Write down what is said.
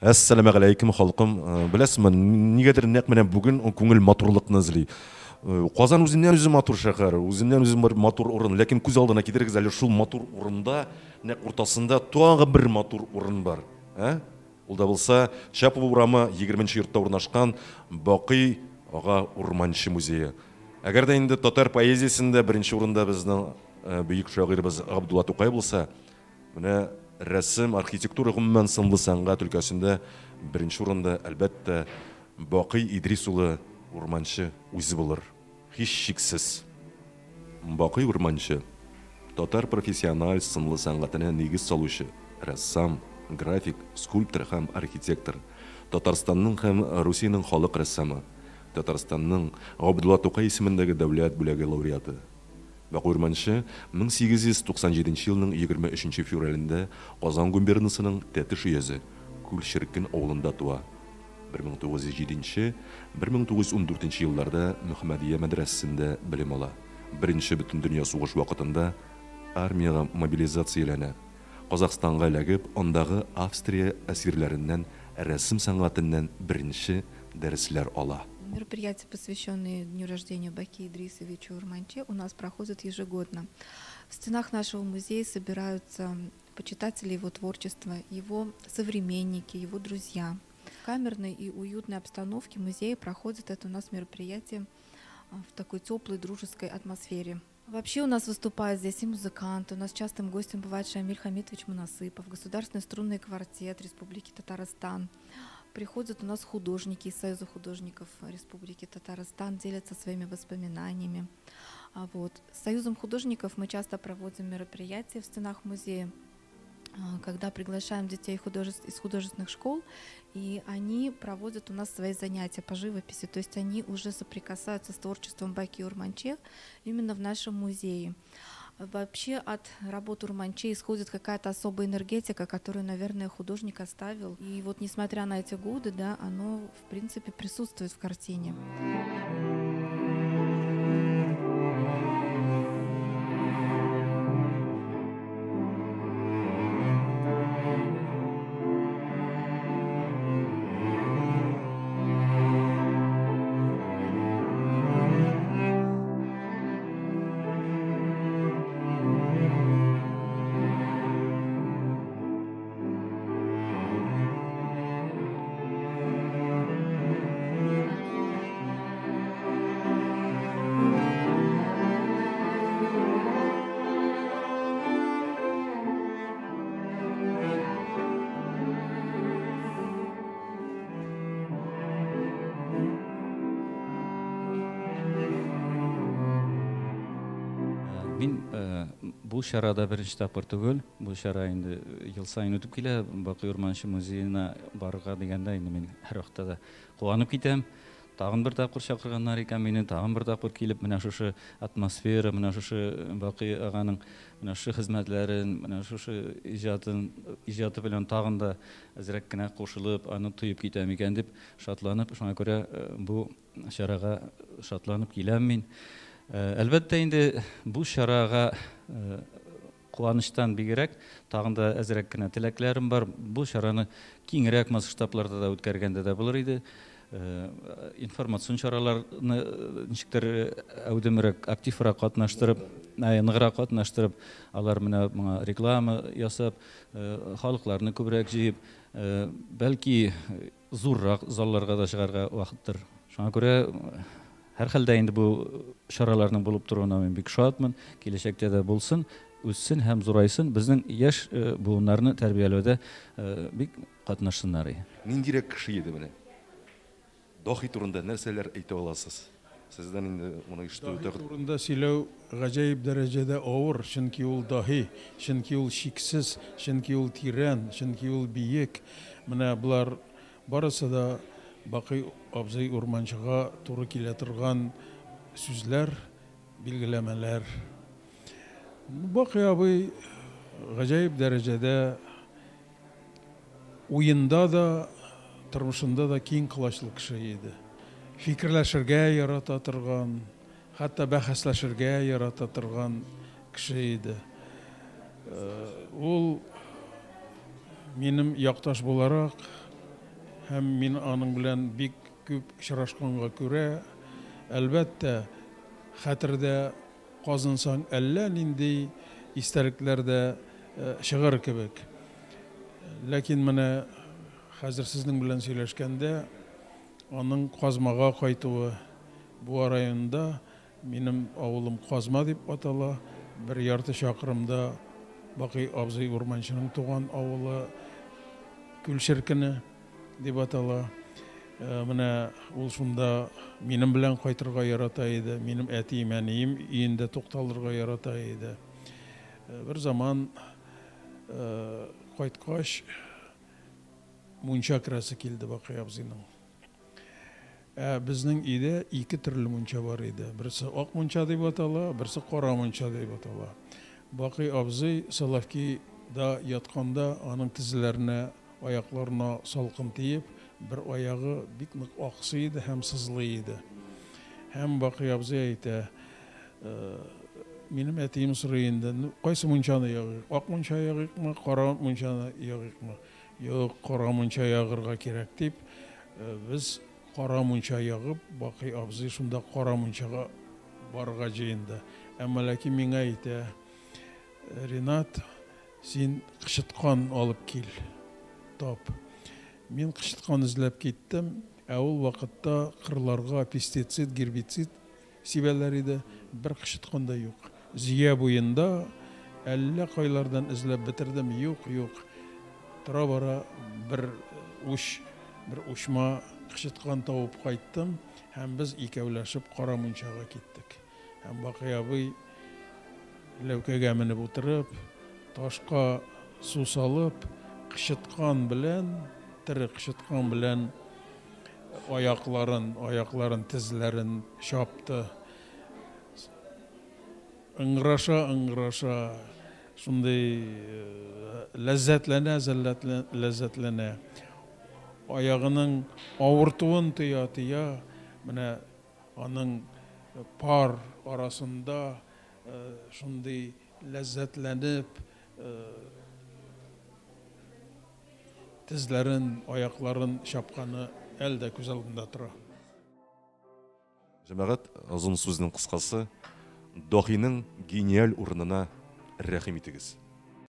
Assalamu алейкум халкым. Беләсезме, нигәдер нәкъ менә бүген күңел матурлыкны эзли. Казан үзеннән үзе матур шәһәр, үзеннән үзе матур урын, ләкин күз алдына китерегез әле шул матур урында, нәкъ уртасында тагы бер матур урын бар. Ул да булса Чапов урамы 20-нче йортта урнашкан Бакый ага Урманчы музее. Әгәр дә инде татар поэзиясендә беренче урында безнең бөек шагыйребез Габдулла Тукай булса, менә рәсем, архитектура гомумән сынлы сәнгать өлкәсендә беренче урында әлбәттә Бакый Идрис улы Урманчы үзе булыр. Һич шиксез. Бакый Урманчы татар профессиональ сынлы сәнгатенә нигез салучы рәссам, график, скульптор һәм архитектор. Татарстанның һәм Русиянең халык рәссамы. Татарстанның Габдулла Тукай исемендәге дәүләт бүләге лауреаты. Бакый Урманчы 1897 елның 23 февралендә Казан губернасының Тәтеш өязе Күл Ширкен авылында туа. 1907-1914 елларда Мөхәммәдия мәдрәсәсендә белем ала. Беренче бөтен дөнья сугыш вакытында армияга мобилизацияләнә. Казакъстанга эләгеп, андагы Австрия әсирләреннән рәсем сәнгатеннән беренче дәресләр ала. Мероприятия, посвященные дню рождения Бакия Идрисовича Урманче, у нас проходят ежегодно. В стенах нашего музея собираются почитатели его творчества, его современники, его друзья. В камерной и уютной обстановке музея проходит это у нас мероприятие в такой теплой, дружеской атмосфере. Вообще у нас выступают здесь и музыканты. У нас частым гостем бывает Шамиль Хамитович Мунасыпов, Государственный струнный квартет Республики Татарстан. Приходят у нас художники из Союза художников Республики Татарстан, делятся своими воспоминаниями. С Союзом художников мы часто проводим мероприятия в стенах музея, когда приглашаем детей из художественных школ, и они проводят у нас свои занятия по живописи, то есть они уже соприкасаются с творчеством Бакия Урманче именно в нашем музее. Вообще от работы Урманче исходит какая-то особая энергетика, которую, наверное, художник оставил. И вот несмотря на эти годы, да, оно в принципе присутствует в картине. Бу шарада беренче тапкыр түгел, бу шара инде ел сайын үтеп килә. Бакый Урманчы музеена барырга дигәндә инде мин һәр вакытта да куанып китәм. Тагын бер тапкыр чакырганнар икән мине, тагын бер тапкыр килеп, менә шушы атмосфера, менә шушы Бакый аганың менә шушы хезмәтләрен, менә шушы иҗаты белән тагын да әзрәк кенә кушылып, аны тоеп китәм икән дип шатланып, шуңа күрә бу шарага шатланып киләм мин. Әлбәттә инде бу шарага куаныштан бигрәк тагын да әзрәк кенә теләкләрем бар. Бу шараны киңрәк масштабларда да үткәргәндә дә булыр иде. Информацион чараларны ничектер әүдемрәк, активрак катнаштырып, ныграк катнаштырып, алар менә моңа реклама ясап, халыкларны күбрәк җыеп, бәлки зуррак залларга да чыгарга вакыттыр. Шуңа күрә һәр хәлдә инде бу шараларның булып торуына мин бик шатмын. Киләчәктә дә булсын, үссен һәм зурайсын. Безнең яшь буыннарны тәрбияләүдә бик катнашсыннар. Ниндирәк кеше иде менә? Дахи турында нәрсәләр әйтә аласыз? Сездән инде моны ишетү турында сөйләү гаҗәеп дәрәҗәдә авыр, чөнки ул дахи, чөнки ул шиксез, чөнки ул тирән, чөнки ул биек. Менә булар барысы да Бакый абзый Урманчыга туры килә торган сүзләр, билгеләмәләр. Бакый абый гаҗәеп дәрәҗәдә уенда да, тормышында да киң кылачлы кеше иде. Фикерләшергә ярата торган, хәтта бәхәсләшергә ярата торган кеше иде. Ул минем якташ буларак һәм мин аның белән бик күп очрашканга күрә, әлбәттә, хәтердә казынсаң әллә нинди истәлекләрдә чыгар кебек. Ләкин менә хәзер сезнең белән сөйләшкәндә, аның Казмага кайтуы, бу районда минем авылым Казма дип атала, бер ярты чакрымда Бакый абзый урманчының туган авылы Күлшеркене дип атала. Менә ул шунда минем белән кайтырга ярата иде, минем әтием, әнием өендә тукталырга ярата иде. Бер заман кайткач мунча керәсе килде Бакый абзыйның. Безнең өйдә ике төрле мунча бар иде. Берсе ак мунча дип атала, берсе кара мунча дип атала. Бакый абзый Соловкида ятканда аның тезләренә, аякларына салкын тиеп, бер аягы бик нык аксый иде һәм сызлый иде. Һәм Бакый абзый әйтә, минем әтием сорый инде, кайсы мунчаны ягыйк? Ак мунча ягыйкмы, кара мунчаны ягыйкмы? Юк, кара мунча ягырга кирәк дип, без кара мунча ягып, Бакый абзый шунда кара мунчага барырга җыенды. Әмма ләкин миңа әйтә, Ринат, син кышыткан алып кил, тап. Мин кышыткан эзләп киттем, ул вакытта кырларга пестицид, гербицид сибәләр иде, бер кышыткан да юк. Зия буенда әллә кайлардан эзләп бетердем, юк. Тора-бара бер ушма кышыткан табып кайттым, һәм без икәүләшеп кара мунчага киттек. Һәм Бакый абый ләүкәгә менеп утырып, ташка су салып, кышыткан белән, тере кышыткан белән аякларын, тезләрен чапты. Ыңгыраша, шундый ләззәтләнә. Аягының авыртуын тыя, менә аның пар арасында шундый ләззәтләнеп, тезләрен, аякларын чапканы әлдә күз алдында тора. Җәмәгать, озын сүзнең кыскасы, Дахиның гениаль урынына рәхим итегез.